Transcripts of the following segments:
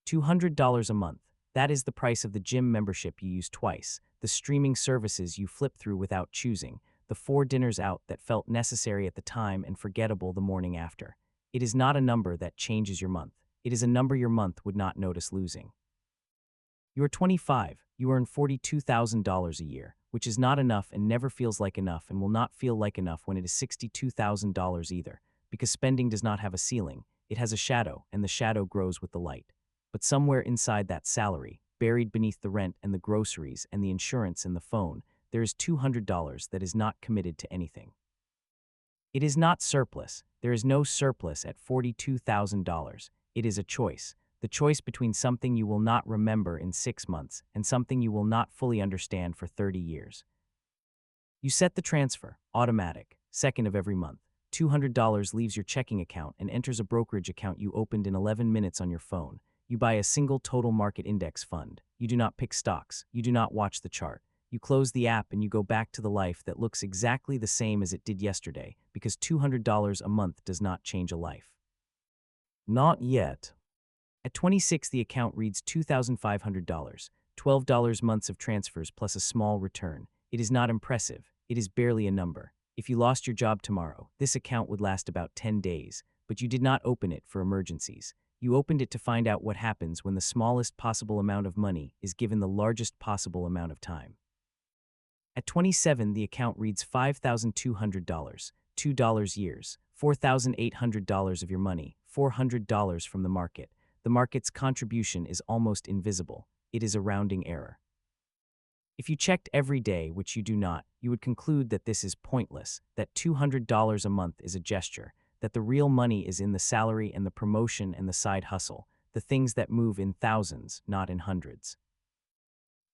$200 a month. That is the price of the gym membership you use twice, the streaming services you flip through without choosing, the 4 dinners out that felt necessary at the time and forgettable the morning after. It is not a number that changes your month. It is a number your month would not notice losing. You are 25. You earn $42,000 a year, which is not enough and never feels like enough and will not feel like enough when it is $62,000 either, because spending does not have a ceiling. It has a shadow, and the shadow grows with the light. But somewhere inside that salary, buried beneath the rent and the groceries and the insurance and the phone, there is $200 that is not committed to anything. It is not surplus. There is no surplus at $42,000. It is a choice. The choice between something you will not remember in 6 months and something you will not fully understand for 30 years. You set the transfer, automatic, second of every month. $200 leaves your checking account and enters a brokerage account you opened in 11 minutes on your phone. You buy a single total market index fund. You do not pick stocks. You do not watch the chart. You close the app and you go back to the life that looks exactly the same as it did yesterday, because $200 a month does not change a life. Not yet. At 26, the account reads $2,500, $12 months of transfers plus a small return. It is not impressive. It is barely a number. If you lost your job tomorrow, this account would last about 10 days, but you did not open it for emergencies. You opened it to find out what happens when the smallest possible amount of money is given the largest possible amount of time. At 27, the account reads $5,200, $2 years, $4,800 of your money, $400 from the market. The market's contribution is almost invisible. It is a rounding error. If you checked every day, which you do not, you would conclude that this is pointless, that $200 a month is a gesture, that the real money is in the salary and the promotion and the side hustle, the things that move in thousands, not in hundreds.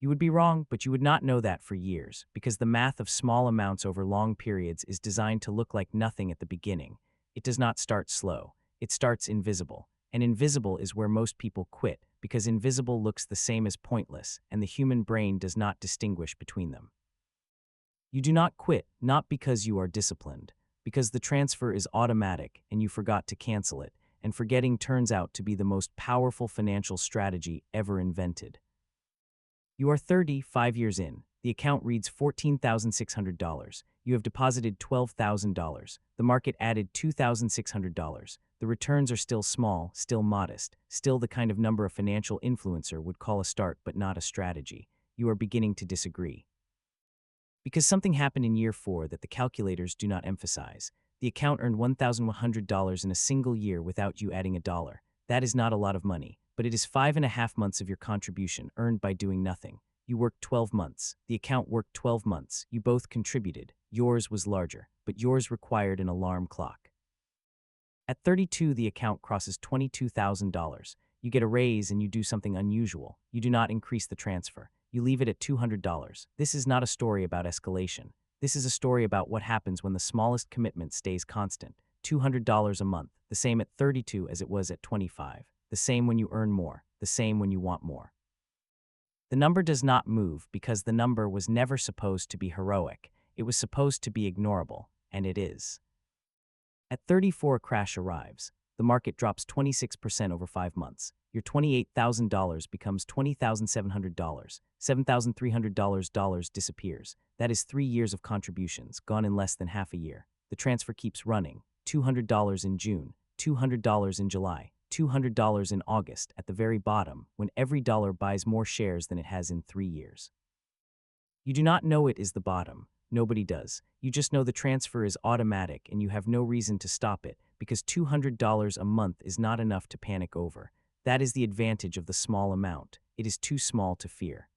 You would be wrong, but you would not know that for years, because the math of small amounts over long periods is designed to look like nothing at the beginning. It does not start slow. It starts invisible. And invisible is where most people quit, because invisible looks the same as pointless, and the human brain does not distinguish between them. You do not quit, not because you are disciplined, because the transfer is automatic and you forgot to cancel it, and forgetting turns out to be the most powerful financial strategy ever invented. You are 35 years in. The account reads $14,600. You have deposited $12,000. The market added $2,600. The returns are still small, still modest, still the kind of number a financial influencer would call a start but not a strategy. You are beginning to disagree. Because something happened in year 4 that the calculators do not emphasize. The account earned $1,100 in a single year without you adding a dollar. That is not a lot of money, but it is 5.5 months of your contribution earned by doing nothing. You worked 12 months. The account worked 12 months. You both contributed. Yours was larger, but yours required an alarm clock. At 32, the account crosses $22,000. You get a raise and you do something unusual. You do not increase the transfer. You leave it at $200. This is not a story about escalation. This is a story about what happens when the smallest commitment stays constant. $200 a month, the same at 32 as it was at 25. The same when you earn more, the same when you want more. The number does not move because the number was never supposed to be heroic. It was supposed to be ignorable, and it is. At 34, a crash arrives. The market drops 26% over 5 months. Your $28,000 becomes $20,700. $7,300 disappears. That is 3 years of contributions, gone in less than half a year. The transfer keeps running. $200 in June, $200 in July, $200 in August, at the very bottom, when every dollar buys more shares than it has in 3 years. You do not know it is the bottom. Nobody does. You just know the transfer is automatic and you have no reason to stop it, because $200 a month is not enough to panic over. That is the advantage of the small amount. It is too small to fear.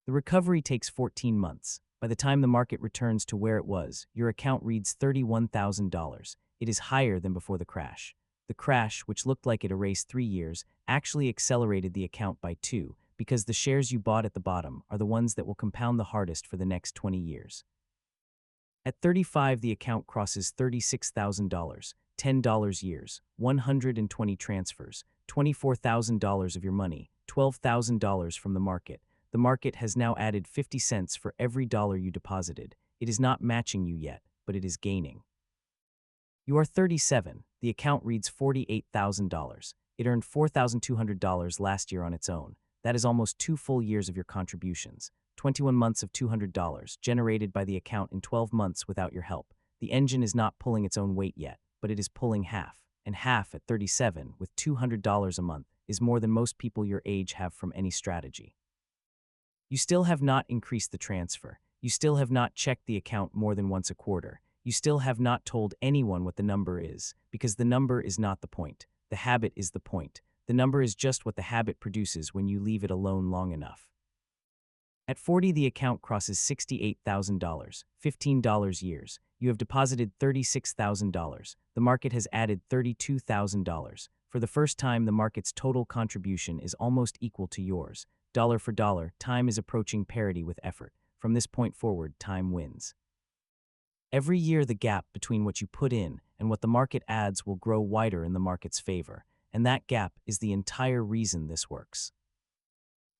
The recovery takes 14 months. By the time the market returns to where it was, your account reads $31,000. It is higher than before the crash. The crash, which looked like it erased 3 years, actually accelerated the account by 2, because the shares you bought at the bottom are the ones that will compound the hardest for the next 20 years. At 35, the account crosses $36,000, $10 years, 120 transfers, $24,000 of your money, $12,000 from the market. The market has now added 50 cents for every dollar you deposited. It is not matching you yet, but it is gaining. You are 37. The account reads $48,000. It earned $4,200 last year on its own. That is almost 2 full years of your contributions. 21 months of $200 generated by the account in 12 months without your help. The engine is not pulling its own weight yet, but it is pulling half. And half at 37 with $200 a month is more than most people your age have from any strategy. You still have not increased the transfer. You still have not checked the account more than once a quarter. You still have not told anyone what the number is, because the number is not the point. The habit is the point. The number is just what the habit produces when you leave it alone long enough. At 40, the account crosses $68,000, $15 years. You have deposited $36,000. The market has added $32,000. For the first time, the market's total contribution is almost equal to yours. Dollar for dollar, time is approaching parity with effort. From this point forward, time wins. Every year, the gap between what you put in and what the market adds will grow wider in the market's favor, and that gap is the entire reason this works.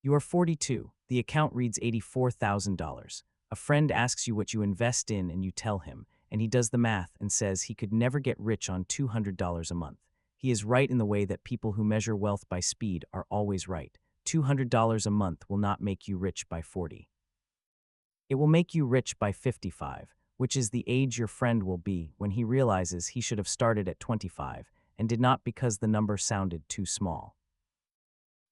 You are 42. The account reads $84,000. A friend asks you what you invest in and you tell him, and he does the math and says he could never get rich on $200 a month. He is right in the way that people who measure wealth by speed are always right. $200 a month will not make you rich by 40. It will make you rich by 55, which is the age your friend will be when he realizes he should have started at 25 and did not because the number sounded too small.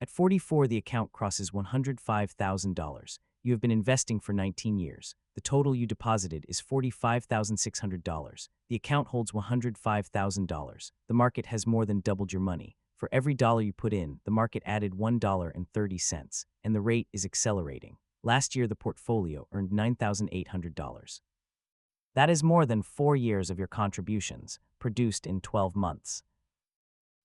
At 44, the account crosses $105,000. You have been investing for 19 years. The total you deposited is $45,600. The account holds $105,000. The market has more than doubled your money. For every dollar you put in, the market added $1.30, and the rate is accelerating. Last year, the portfolio earned $9,800. That is more than 4 years of your contributions, produced in 12 months.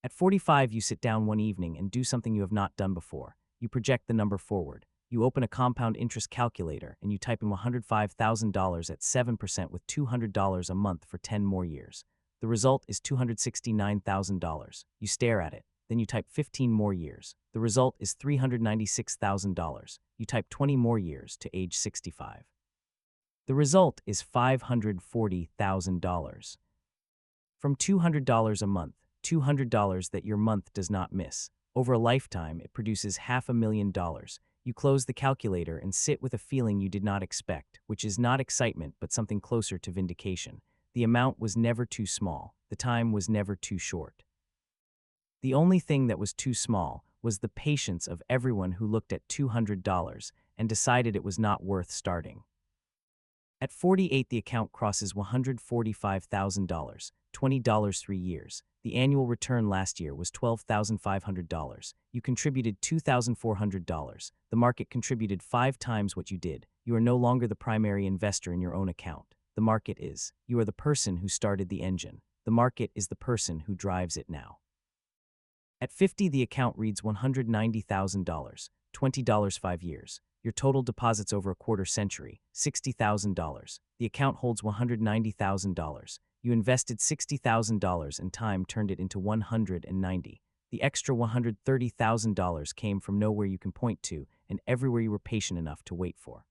At 45, you sit down one evening and do something you have not done before. You project the number forward. You open a compound interest calculator and you type in $105,000 at 7% with $200 a month for 10 more years. The result is $269,000. You stare at it. Then you type 15 more years. The result is $396,000. You type 20 more years to age 65. The result is $540,000. From $200 a month, $200 that your month does not miss. Over a lifetime, it produces $500,000. You close the calculator and sit with a feeling you did not expect, which is not excitement but something closer to vindication. The amount was never too small. The time was never too short. The only thing that was too small was the patience of everyone who looked at $200 and decided it was not worth starting. At 48, the account crosses $145,000, $20 3 years. The annual return last year was $12,500. You contributed $2,400. The market contributed 5 times what you did. You are no longer the primary investor in your own account. The market is. You are the person who started the engine. The market is the person who drives it now. At 50, the account reads $190,000, $20 5 years. Your total deposits over a quarter century, $60,000. The account holds $190,000. You invested $60,000 and time turned it into $190. The extra $130,000 came from nowhere you can point to and everywhere you were patient enough to wait for.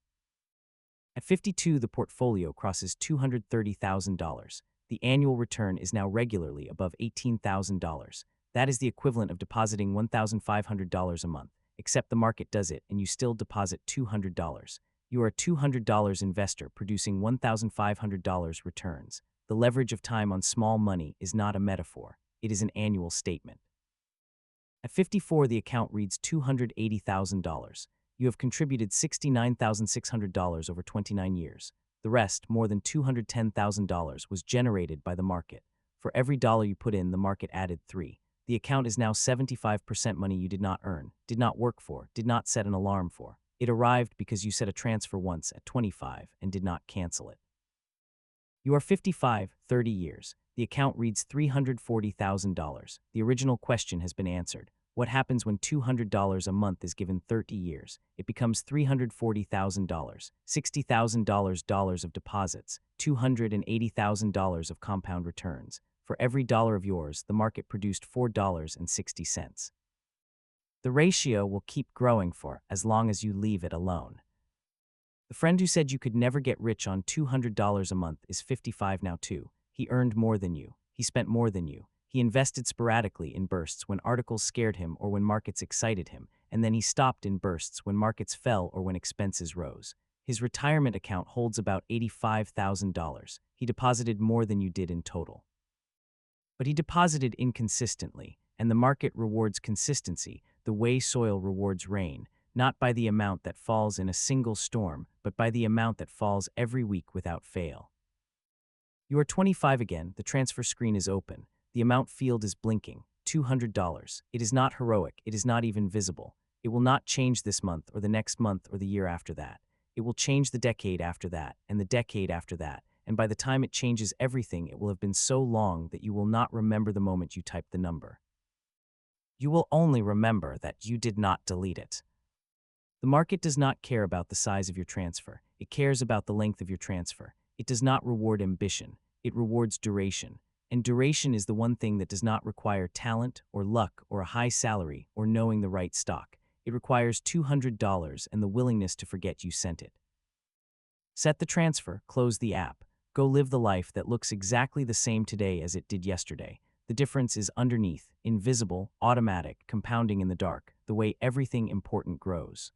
At 52, the portfolio crosses $230,000. The annual return is now regularly above $18,000. That is the equivalent of depositing $1,500 a month, except the market does it and you still deposit $200. You are a $200 investor producing $1,500 returns. The leverage of time on small money is not a metaphor. It is an annual statement. At 54, the account reads $280,000. You have contributed $69,600 over 29 years. The rest, more than $210,000, was generated by the market. For every dollar you put in, the market added 3. The account is now 75% money you did not earn, did not work for, did not set an alarm for. It arrived because you set a transfer once at 25 and did not cancel it. You are 55, 30 years. The account reads $340,000. The original question has been answered. What happens when $200 a month is given 30 years? It becomes $340,000, $60,000 of deposits, $280,000 of compound returns. For every dollar of yours, the market produced $4.60. The ratio will keep growing for as long as you leave it alone. The friend who said you could never get rich on $200 a month is 55 now too. He earned more than you. He spent more than you. He invested sporadically in bursts when articles scared him or when markets excited him, and then he stopped in bursts when markets fell or when expenses rose. His retirement account holds about $85,000. He deposited more than you did in total. But he deposited inconsistently, and the market rewards consistency the way soil rewards rain, not by the amount that falls in a single storm, but by the amount that falls every week without fail. You are 25 again, the transfer screen is open, the amount field is blinking, $200. It is not heroic, it is not even visible. It will not change this month or the next month or the year after that. It will change the decade after that, and the decade after that, and by the time it changes everything, it will have been so long that you will not remember the moment you typed the number. You will only remember that you did not delete it. The market does not care about the size of your transfer. It cares about the length of your transfer. It does not reward ambition. It rewards duration. And duration is the one thing that does not require talent or luck or a high salary or knowing the right stock. It requires $200 and the willingness to forget you sent it. Set the transfer, close the app. Go live the life that looks exactly the same today as it did yesterday. The difference is underneath, invisible, automatic, compounding in the dark, the way everything important grows.